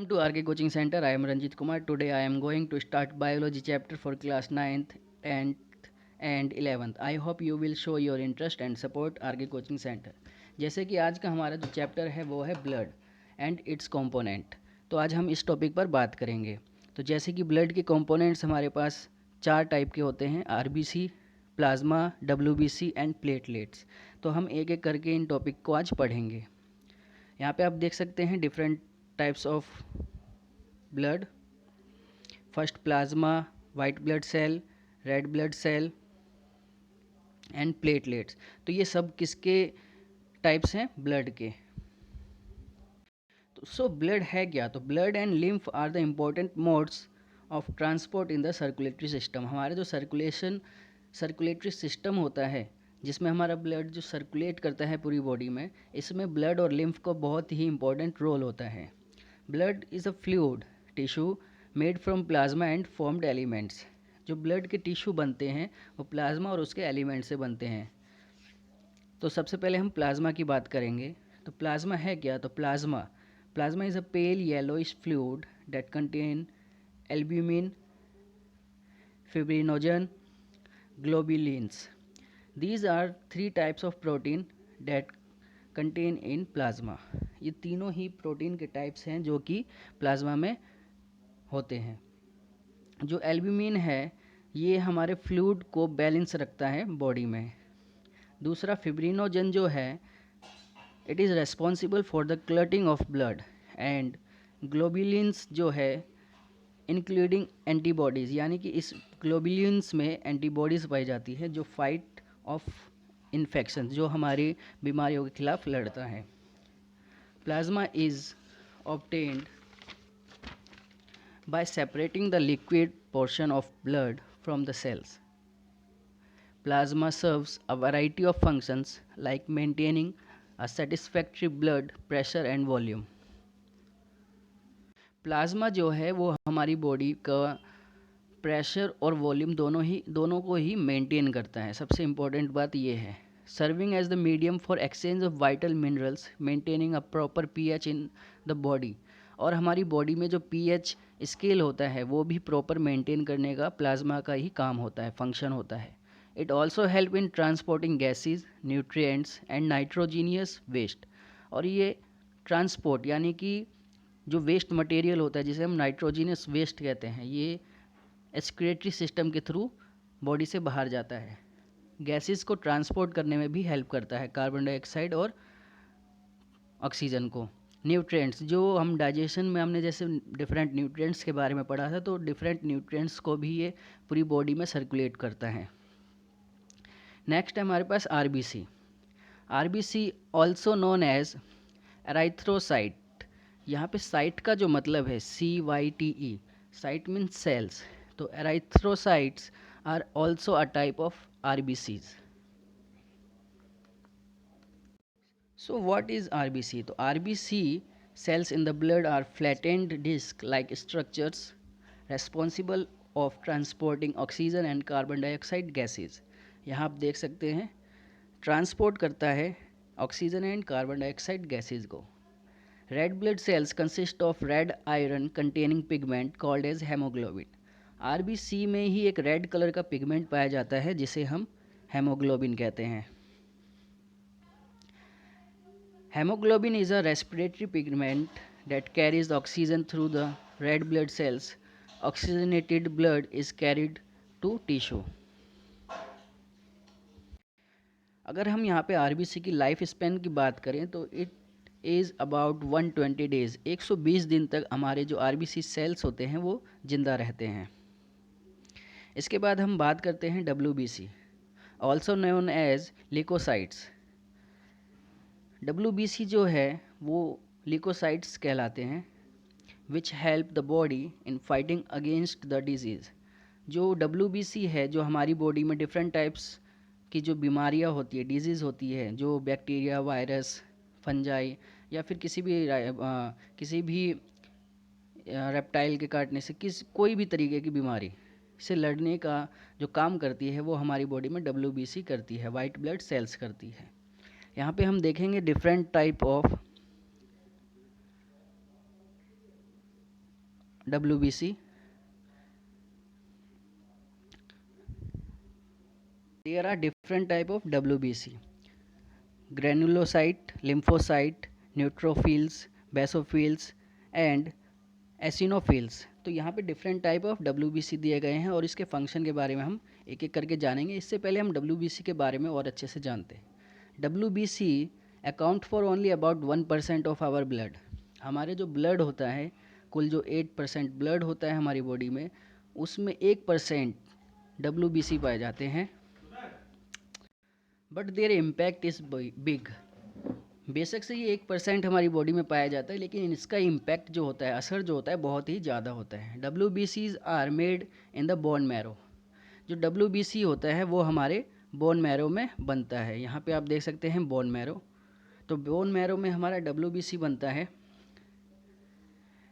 To RK Coaching Center. I am Ranjit Kumar. Today I am going to start biology chapter for class 9th, 10th and 11th. I hope you will show your interest and support RK Coaching Center. जैसे कि आज का हमारा जो chapter है वो है blood and it's component. तो आज हम इस टॉपिक पर बात करेंगे। तो जैसे कि ब्लड के कंपोनेंट्स हमारे पास 4 टाइप के होते हैं, RBC, plasma, WBC and platelets. तो हम एक एक करके इन टॉपिक को आज पढ़ेंगे। यहाँ पे आप देख सकते हैं different types of blood. First plasma, white blood cell, red blood cell and platelets. तो ये सब किसके टाइप्स हैं? ब्लड के। तो सो ब्लड है क्या? तो blood and lymph are the important modes of transport in the circulatory system. हमारे जो सर्कुलेटरी सिस्टम होता है जिसमें हमारा ब्लड जो सर्कुलेट करता है पूरी बॉडी में, इसमें ब्लड और लिम्फ का बहुत ही इंपॉर्टेंट रोल होता है। Blood is a fluid tissue made from plasma and formed elements. जो ब्लड के टिश्यू बनते हैं वो प्लाज्मा और उसके एलिमेंट से बनते हैं। तो सबसे पहले हम प्लाज्मा की बात करेंगे। तो प्लाज्मा है क्या? तो plasma is a pale yellowish fluid that contain albumin, fibrinogen, globulins. These are 3 types of protein that contain in plasma. ये तीनों ही प्रोटीन के टाइप्स हैं जो कि प्लाज्मा में होते हैं। जो एल्ब्यूमिन है ये हमारे फ्लूइड को बैलेंस रखता है बॉडी में। दूसरा फिब्रिनोजन जो है it is responsible for the clotting of blood. And globulins जो है इंक्लूडिंग एंटीबॉडीज़, यानी कि इस ग्लोबुलिन्स में एंटीबॉडीज़ पाई जाती है जो फाइट ऑफ इन्फेक्शन, जो हमारी बीमारियों के खिलाफ लड़ता है। Plasma is obtained by separating the liquid portion of blood from the cells. Plasma serves a variety of functions like maintaining a satisfactory blood pressure and volume. Plasma जो है वो हमारी बॉडी का प्रेशर और वॉल्यूम दोनों को ही maintain करता है। सबसे इम्पोर्टेंट बात ये है। Serving as the medium for exchange of vital minerals, maintaining a proper pH in the body. और हमारी बॉडी में जो पीएच स्केल होता है वो भी प्रॉपर मेंटेन करने का प्लाज्मा का ही काम होता है, फंक्शन होता है। It also help in transporting gases, nutrients and nitrogenous waste. और ये ट्रांसपोर्ट यानी कि जो वेस्ट मटेरियल होता है जिसे हम नाइट्रोजीनियस वेस्ट कहते हैं, ये एक्सक्रीटरी सिस्टम के थ्रू बॉडी से बाहर जाता है। गैसेस को ट्रांसपोर्ट करने में भी हेल्प करता है, कार्बन डाइऑक्साइड और ऑक्सीजन को। न्यूट्रिएंट्स, जो हम डाइजेशन में हमने जैसे डिफरेंट न्यूट्रिएंट्स के बारे में पढ़ा था, तो डिफरेंट न्यूट्रिएंट्स को भी ये पूरी बॉडी में सर्कुलेट करता है। नेक्स्ट है हमारे पास RBC. RBC also known as erythrocyte. यहाँ पे साइट का जो मतलब है CYTE, साइट मीन्स सेल्स। तो erythrocytes are also a type of RBCs. So what is RBC? तो RBC cells in the blood are flattened disc-like structures responsible of transporting oxygen and carbon dioxide gases. यहाँ आप देख सकते हैं transport करता है oxygen and carbon dioxide gases को। Red blood cells consist of red iron containing pigment called as haemoglobin. RBC में ही एक रेड कलर का पिगमेंट पाया जाता है जिसे हम हेमोग्लोबिन कहते हैं। Haemoglobin is a respiratory pigment that carries oxygen through the red blood cells. Oxygenated blood is carried to tissue. अगर हम यहाँ पे आरबीसी की लाइफ स्पेन की बात करें तो इट इज़ अबाउट 120 डेज़। 120 दिन तक हमारे जो आरबीसी सेल्स होते हैं वो ज़िंदा रहते हैं। इसके बाद हम बात करते हैं WBC, also known as leucocytes. WBC जो है वो लिकोसाइट्स कहलाते हैं which help the body in fighting against the disease. जो डब्ल्यूबीसी है, जो हमारी बॉडी में डिफरेंट टाइप्स की जो बीमारियां होती है, डिजीज़ होती है, जो बैक्टीरिया, वायरस, फंजाई या फिर किसी भी रेप्टाइल के काटने से कोई भी तरीके की बीमारी से लड़ने का जो काम करती है वो हमारी बॉडी में डब्ल्यूबीसी करती है, वाइट ब्लड सेल्स करती है। यहाँ पे हम देखेंगे different type of WBC. There are different type of WBC: granulocyte, lymphocyte, neutrophils, basophils and eosinophils. तो यहाँ पे डिफरेंट टाइप ऑफ WBC दिए गए हैं और इसके फंक्शन के बारे में हम एक एक करके जानेंगे। इससे पहले हम WBC के बारे में और अच्छे से जानते हैं। WBC account for only about 1% of our blood. हमारे जो ब्लड होता है, कुल जो 8% ब्लड होता है हमारी बॉडी में, उसमें 1% WBC पाए जाते हैं। But there impact is big. बेशक से ये 1% हमारी बॉडी में पाया जाता है, लेकिन इसका इम्पैक्ट जो होता है, असर जो होता है, बहुत ही ज़्यादा होता है। WBCs are made in the bone marrow. जो WBC होता है वो हमारे बोन मैरो में बनता है। यहाँ पे आप देख सकते हैं बोन मैरो। तो बोन मैरो में हमारा WBC बनता है।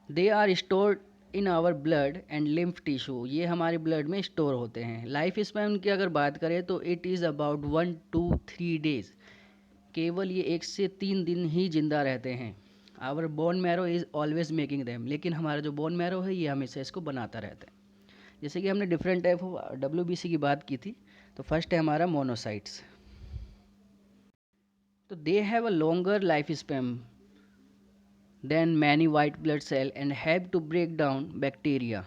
They are stored in our blood and lymph tissue. ये हमारे ब्लड में स्टोर होते हैं। लाइफ स्पैन की अगर बात करें तो it is about 1 to 3 days. केवल ये 1 से 3 दिन ही जिंदा रहते हैं। Our bone marrow is always making them. लेकिन हमारा जो बोन मैरो है ये हमेशा इसको बनाता रहता है। जैसे कि हमने डिफरेंट टाइप ऑफ WBC की बात की थी, तो फर्स्ट है हमारा मोनोसाइट्स। तो they have a longer life span than many white blood cell and have to break down bacteria.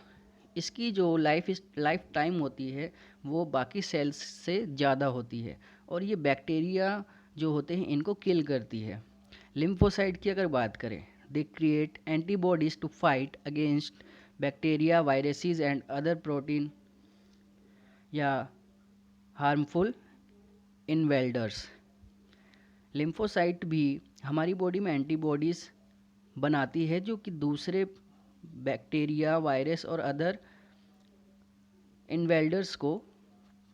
इसकी जो लाइफ टाइम होती है वो बाकी सेल्स से ज़्यादा होती है और ये बैक्टीरिया जो होते हैं इनको किल करती है। लिम्फोसाइट की अगर बात करें, they create antibodies to fight against bacteria, viruses and other protein या हार्मफुल इन्वेल्डर्स। लिम्फोसाइट भी हमारी बॉडी में एंटीबॉडीज़ बनाती है जो कि दूसरे बैक्टीरिया, वायरस और अदर इन्वेल्डर्स को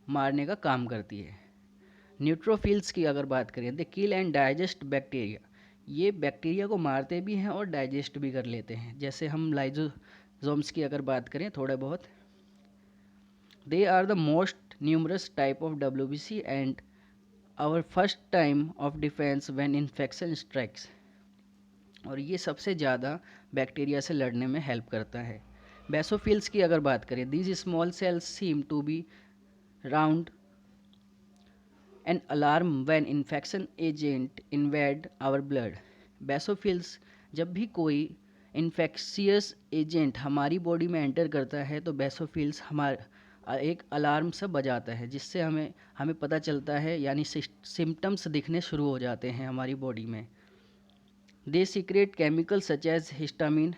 मारने का काम करती है। न्यूट्रोफिल्स की अगर बात करें, दे किल एंड डाइजेस्ट बैक्टीरिया। ये बैक्टीरिया को मारते भी हैं और डाइजेस्ट भी कर लेते हैं। जैसे हम लाइजोसोम्स की अगर बात करें थोड़े बहुत, they are the most numerous type of WBC and our first time of defence when infection strikes. और ये सबसे ज़्यादा बैक्टीरिया से लड़ने में हेल्प करता है। बेसोफिल्स की अगर बात करें, these small cells seem to be round an alarm when infection agent invade our blood. Basophils, जब भी कोई इन्फेक्शियस एजेंट हमारी बॉडी में एंटर करता है तो बेसोफिल्स हमारा एक अलार्म सा बजाता है, जिससे हमें पता चलता है, यानी सिम्टम्स दिखने शुरू हो जाते हैं हमारी बॉडी में। They secrete chemicals such as histamine,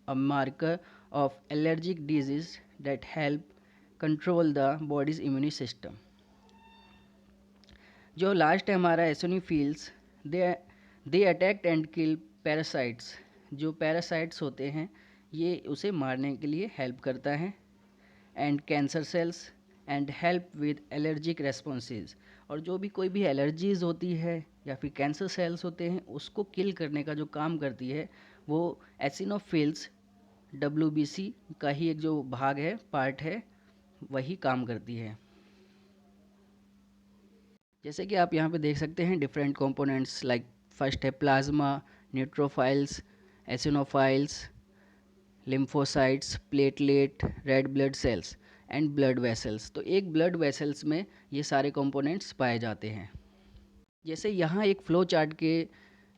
a marker of allergic disease that help control the body's immune system. जो लास्ट है हमारा eosinophils, they attack and kill parasites. जो पैरासाइट्स होते हैं ये उसे मारने के लिए हेल्प करता है। And cancer cells and help with allergic responses. और जो भी कोई भी एलर्जीज़ होती है या फिर कैंसर सेल्स होते हैं उसको किल करने का जो काम करती है वो एसिनोफिल्स WBC का ही एक जो भाग है, पार्ट है, वही काम करती है। जैसे कि आप यहाँ पे देख सकते हैं डिफरेंट कंपोनेंट्स, लाइक फर्स्ट है plasma, neutrophils, eosinophils, lymphocytes, platelet, red blood cells and blood vessels. तो एक ब्लड वेसल्स में ये सारे कंपोनेंट्स पाए जाते हैं। जैसे यहाँ एक फ्लो चार्ट के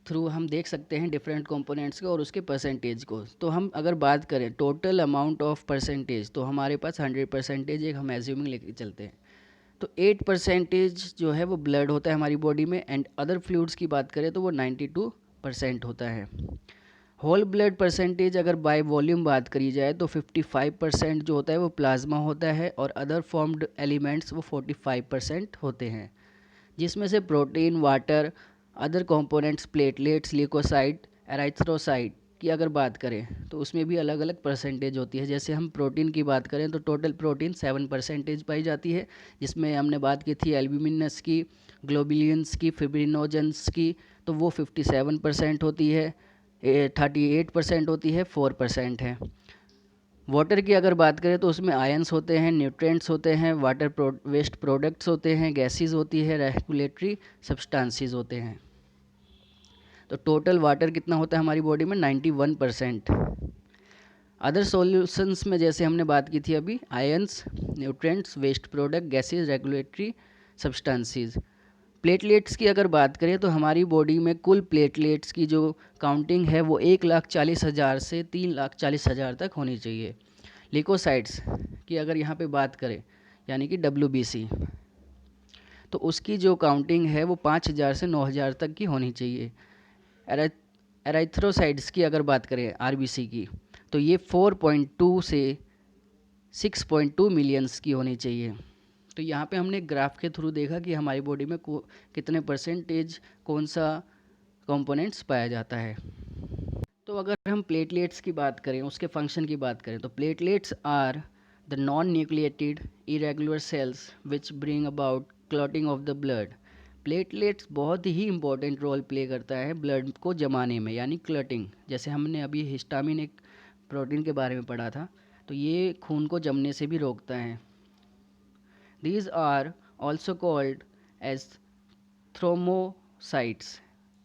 थ्रू हम देख सकते हैं डिफरेंट कंपोनेंट्स को और उसके परसेंटेज को। तो हम अगर बात करें टोटल अमाउंट ऑफ परसेंटेज, तो हमारे पास 100% एक हम एज्यूमिंग लेके चलते हैं। तो 8% जो है वो ब्लड होता है हमारी बॉडी में, एंड अदर फ्लूइड्स की बात करें तो वो 92% होता है। होल ब्लड परसेंटेज अगर बाय वॉल्यूम बात करी जाए तो 55% जो होता है वो प्लाज्मा होता है और अदर फॉर्म्ड एलिमेंट्स वो 45% होते हैं, जिसमें से protein, water, other components, platelets, leucocyte, erythrocyte की अगर बात करें तो उसमें भी अलग अलग परसेंटेज होती है। जैसे हम प्रोटीन की बात करें तो टोटल प्रोटीन 7% पाई जाती है, जिसमें हमने बात की थी एल्ब्यूमिनस की, ग्लोबुलिन्स की, फिब्रिनोजेंस की, तो वो 57% होती है। 38% होती है, 4% है। वाटर की अगर बात करें तो उसमें आयंस होते हैं, न्यूट्रिएंट्स होते हैं, वाटर वेस्ट प्रोडक्ट्स होते हैं, गैसेस होती है, रेस्पिरेटरी सब्सटेंसेस होते हैं। तो टोटल वाटर कितना होता है हमारी बॉडी में? 91%। अदर सॉल्यूशंस में जैसे हमने बात की थी अभी, ions, nutrients, waste product, gases, regulatory substances. Platelets की अगर बात करें तो हमारी बॉडी में कुल प्लेटलेट्स की जो काउंटिंग है वो 1,40,000 से 3,40,000 तक होनी चाहिए। लिकोसाइट्स की अगर यहाँ पे बात करें यानी कि WBC, तो उसकी जो काउंटिंग है वो 5,000 से 9,000 तक की होनी चाहिए। एराइथ्रोसाइट्स की अगर बात करें RBC की, तो ये 4.2 से 6.2 मिलियंस की होनी चाहिए। तो यहाँ पे हमने ग्राफ के थ्रू देखा कि हमारी बॉडी में कितने परसेंटेज कौन सा कंपोनेंट्स पाया जाता है। तो अगर हम प्लेटलेट्स की बात करें, उसके फंक्शन की बात करें, तो platelets are the non nucleated irregular cells which bring about clotting of the blood. Platelets बहुत ही इंपॉर्टेंट रोल प्ले करता है ब्लड को जमाने में, यानी क्लॉटिंग। जैसे हमने अभी हिस्टामिन एक प्रोटीन के बारे में पढ़ा था, तो ये खून को जमने से भी रोकता है। These are also called as thrombocytes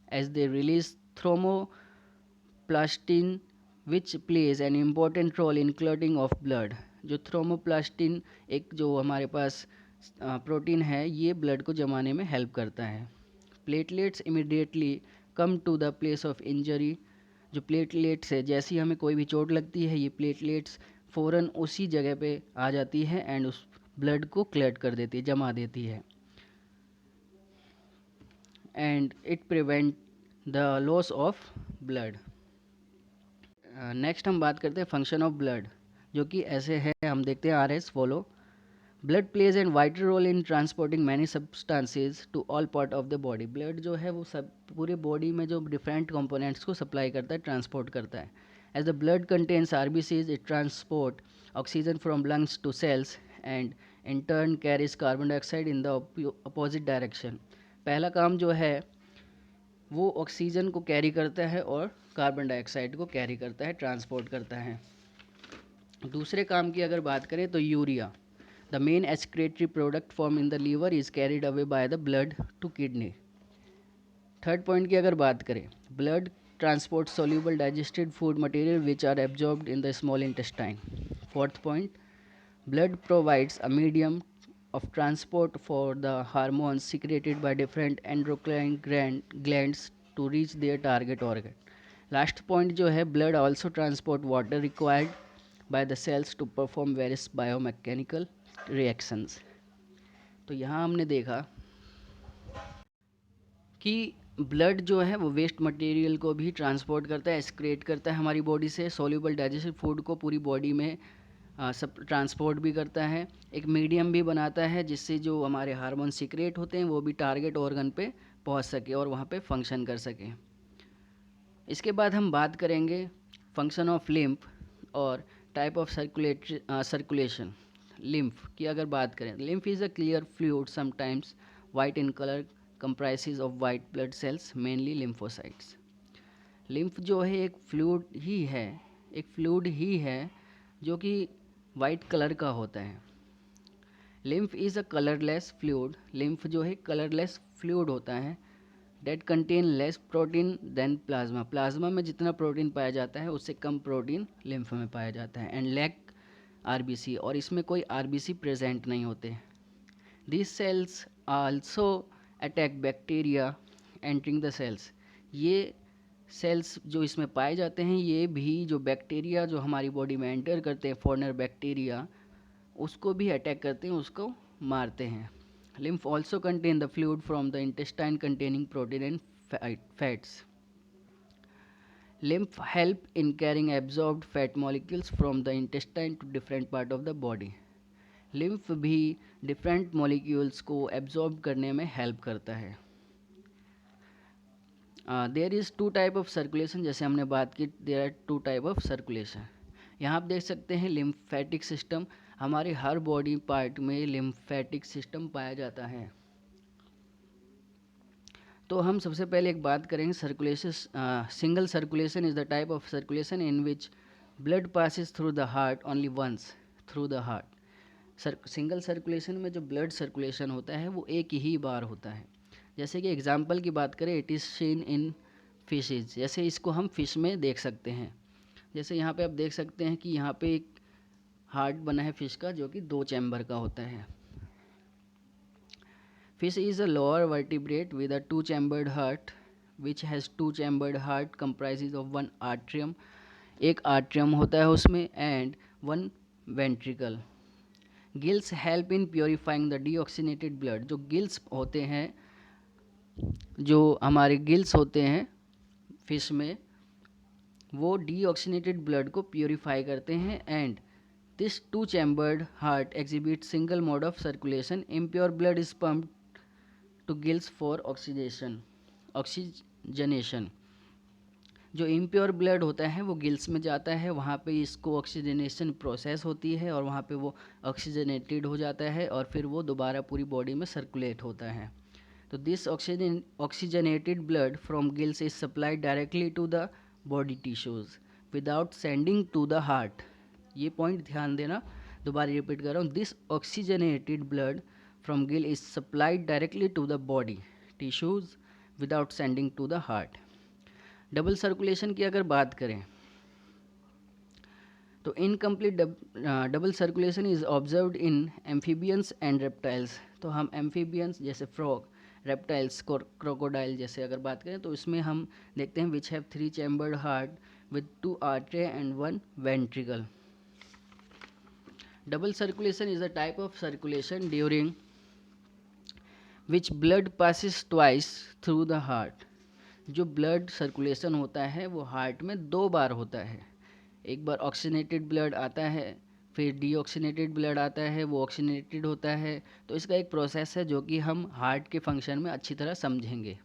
as they release thromboplastin which plays an important role in clotting of blood। जो थ्रोमोप्लास्टिन एक जो हमारे पास प्रोटीन है, ये ब्लड को जमाने में हेल्प करता है। Platelets immediately come to the place of injury. जो प्लेटलेट्स है, जैसे ही हमें कोई भी चोट लगती है, ये प्लेटलेट्स फ़ौरन उसी जगह पे आ जाती है एंड उस ब्लड को क्लट कर देती है, जमा देती है, and it prevent the loss of blood. Next हम बात करते हैं फंक्शन ऑफ ब्लड, जो कि ऐसे है, हम देखते हैं RS follow. Blood plays an vital role in transporting many substances to all part of the body. Blood जो है वो सब पूरे बॉडी में जो डिफरेंट कंपोनेंट्स को सप्लाई करता है, ट्रांसपोर्ट करता है। As the blood contains RBCs, it transport oxygen from lungs to cells and in turn carries carbon dioxide in the opposite direction. पहला काम जो है वो ऑक्सीजन को कैरी करता है और कार्बन डाइऑक्साइड को कैरी करता है, ट्रांसपोर्ट करता है। दूसरे काम की अगर बात करें तो urea, the main excretory product form in the liver, is carried away by the blood to kidney. Third point की अगर बात करें, blood transport soluble digested food material which are absorbed in the small intestine. Fourth point, blood provides a medium of transport for the hormones secreted by different endocrine glands to reach their target organ. Last point जो है, blood also transport water required by the cells to perform various biomechanical reactions। तो यहाँ हमने देखा कि blood जो है वो वेस्ट मटेरियल को भी ट्रांसपोर्ट करता है, एक्सक्रीट करता है हमारी बॉडी से, सोल्यूबल डाइजेस्टेड फूड को पूरी बॉडी में सब ट्रांसपोर्ट भी करता है, एक मीडियम भी बनाता है जिससे जो हमारे हार्मोन सीक्रेट होते हैं वो भी टारगेट ऑर्गन पे पहुंच सके और वहाँ पे फंक्शन कर सके। इसके बाद हम बात करेंगे फंक्शन ऑफ लिम्फ और टाइप ऑफ सर्कुलेशन। लिम्फ की अगर बात करें, lymph is a clear fluid sometimes white in colour, comprises of white blood cells, mainly lymphocytes. Lymph जो है एक फ्लूइड ही है जो कि वाइट कलर का होता है। Lymph is a colourless fluid. Lymph जो है कलरलेस फ्लूइड होता है, that contain less protein than plasma. Plasma में जितना प्रोटीन पाया जाता है उससे कम प्रोटीन लिम्फ में पाया जाता है, एंड लैक RBC, और इसमें कोई RBC प्रेजेंट नहीं होते। This cells also attack bacteria entering the cells. ये सेल्स जो इसमें पाए जाते हैं, ये भी जो बैक्टीरिया जो हमारी बॉडी में एंटर करते हैं, फॉरेनर बैक्टीरिया, उसको भी अटैक करते हैं, उसको मारते हैं। Lymph also contain the fluid from the intestine containing protein and fats. Lymph help in carrying absorbed fat molecules from the intestine to different part of the body. Lymph भी different molecules को absorb करने में help करता है। There is two type of circulation, जैसे हमने बात की, there are two type of circulation. यहाँ आप देख सकते हैं लिम्फेटिक सिस्टम, हमारे हर बॉडी पार्ट में लिम्फेटिक सिस्टम पाया जाता है। तो हम सबसे पहले एक बात करेंगे circulation. Single circulation is the type of circulation in which blood passes through the heart only once through the heart. Single circulation में जो ब्लड सर्कुलेशन होता है वो एक ही बार होता है। जैसे कि एग्जांपल की बात करें, it is seen in fishes, जैसे इसको हम फिश में देख सकते हैं। जैसे यहाँ पे आप देख सकते हैं कि यहाँ पे एक हार्ट बना है फिश का, जो कि 2 चैम्बर का होता है। Fish is a lower vertebrate with a 2 chambered heart which has 2 chambered heart comprises of 1 atrium, एक आर्ट्रियम होता है उसमें, and 1 ventricle. Gills help in purifying the deoxygenated blood. जो गिल्स होते हैं, जो हमारे गिल्स होते हैं फिश में, वो डीऑक्सीनेटेड ब्लड को प्योरीफाई करते हैं। And this 2 chambered heart exhibit single mode of circulation. Impure blood is pumped to gills for oxygenation. जो इम्प्योर ब्लड होता है वो गिल्स में जाता है, वहाँ पे इसको ऑक्सीजनेशन प्रोसेस होती है और वहाँ पे वो ऑक्सीजनेटेड हो जाता है और फिर वो दोबारा पूरी बॉडी में सर्कुलेट होता है। तो this oxygenated blood from gills is supplied directly to the body tissues without sending to the heart. ये पॉइंट ध्यान देना, दोबारा रिपीट कर रहा हूँ। This oxygenated blood from gill is supplied directly to the body tissues without sending to the heart. Double circulation की अगर बात करें तो incomplete double circulation is observed in amphibians and reptiles. तो हम एम्फीबियंस जैसे फ्रॉग, रेप्टाइल्स, क्रोकोडाइल जैसे अगर बात करें तो इसमें हम देखते हैं which have 3 chambered heart with 2 artery and 1 ventricle. Double circulation is a type of circulation during which blood passes twice through the heart. जो ब्लड सर्कुलेशन होता है वो हार्ट में 2 बार होता है। एक बार ऑक्सीनेटेड ब्लड आता है, फिर डीऑक्सीनेटेड ब्लड आता है, वो ऑक्सीनेटेड होता है। तो इसका एक प्रोसेस है जो कि हम हार्ट के फंक्शन में अच्छी तरह समझेंगे।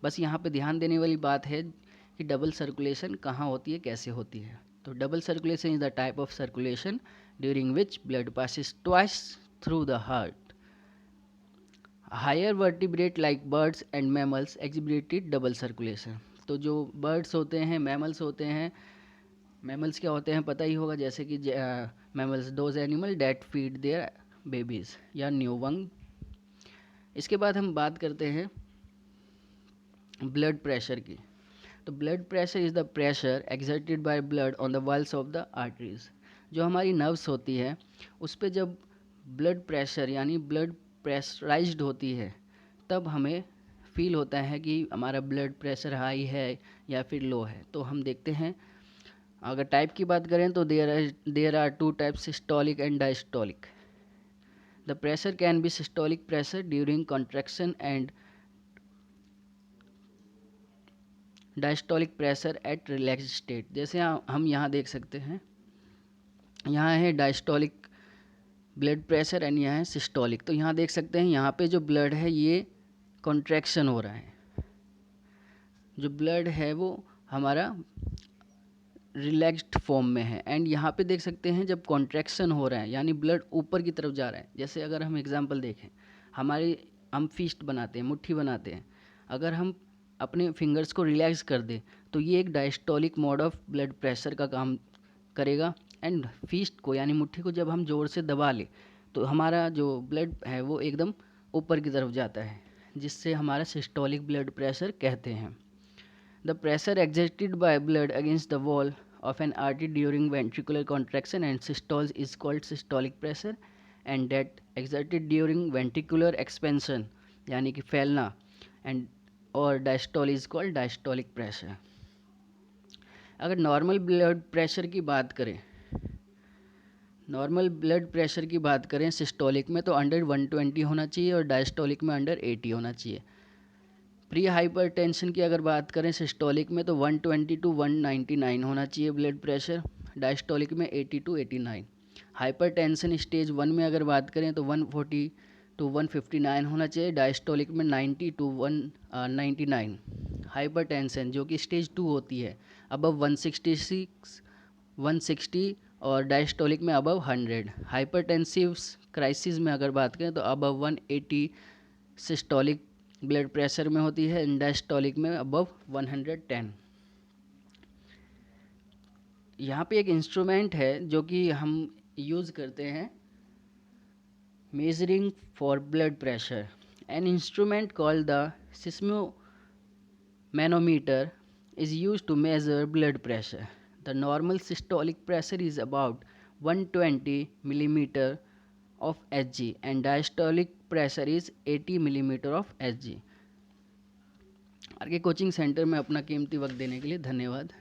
बस यहाँ पे ध्यान देने वाली बात है कि डबल सर्कुलेशन कहाँ होती है, कैसे होती है। तो double circulation is the type of circulation during which blood passes twice through the heart. Higher vertebrate like birds and mammals exhibited double circulation. तो जो बर्ड्स होते हैं, मैमल्स होते हैं, मैमल्स क्या होते हैं पता ही होगा, जैसे कि mammals those animal that feed their babies या न्यूबॉर्न। इसके बाद हम बात करते हैं ब्लड प्रेशर की। तो blood pressure is the pressure exerted by blood on the walls of the arteries. जो हमारी नर्व्स होती है उस पर जब ब्लड प्रेशर यानी ब्लड प्रेशराइज्ड होती है तब हमें फील होता है कि हमारा ब्लड प्रेशर हाई है या फिर लो है। तो हम देखते हैं, अगर टाइप की बात करें तो there are 2 types, systolic and diastolic. The pressure can be systolic pressure during contraction and diastolic pressure at relax state. जैसे हम यहाँ देख सकते हैं, यहाँ है डायस्टोलिक ब्लड प्रेशर एंड यहाँ है सिस्टोलिक। तो यहाँ देख सकते हैं यहाँ पे जो ब्लड है ये कॉन्ट्रैक्शन हो रहा है, जो ब्लड है वो हमारा रिलैक्स्ड फॉर्म में है। एंड यहाँ पे देख सकते हैं जब कॉन्ट्रैक्शन हो रहा है यानी ब्लड ऊपर की तरफ जा रहा है। जैसे अगर हम एग्जांपल देखें, हम फिस्ट बनाते हैं, मुट्ठी बनाते हैं, अगर हम अपने फिंगर्स को रिलैक्स कर दें तो ये एक diastolic mode of blood pressure का काम करेगा। एंड फिस्ट को यानी मुट्ठी को जब हम ज़ोर से दबा लें तो हमारा जो ब्लड है वो एकदम ऊपर की तरफ जाता है, जिससे हमारा सिस्टोलिक ब्लड प्रेशर कहते हैं। The pressure exerted by blood against the wall of an artery during ventricular contraction and systole is called systolic pressure, and that exerted during ventricular expansion यानी कि फैलना and और diastole is called diastolic pressure। अगर normal blood pressure की बात करें, normal blood pressure की बात करें सिस्टोलिक में तो अंडर 120 होना चाहिए और डायस्टोलिक में अंडर 80 होना चाहिए। प्री हाइपरटेंशन की अगर बात करें सिस्टोलिक में तो 120 टू 199 होना चाहिए ब्लड प्रेशर, डायस्टोलिक में 80 टू 89। हाइपरटेंशन स्टेज 1 में अगर बात करें तो 140 टू 159 होना चाहिए, डायस्टोलिक में 90 टू 199। हाइपरटेंशन जो कि स्टेज 2 होती है अबव 166 160 और डायस्टोलिक में अबव 100। हाइपरटेंसिव क्राइसिस में अगर बात करें तो अबव 180 सिस्टोलिक ब्लड प्रेशर में होती है, डायस्टोलिक में अबव 110। यहाँ पे एक इंस्ट्रूमेंट है जो कि हम यूज़ करते हैं measuring for blood pressure. An instrument called the sphygmomanometer is used to measure blood pressure. The normal systolic pressure is about 120 millimeter of Hg and diastolic pressure is 80 millimeter of Hg। Are के coaching centre में अपना कीमती वक्त देने के लिए धन्यवाद।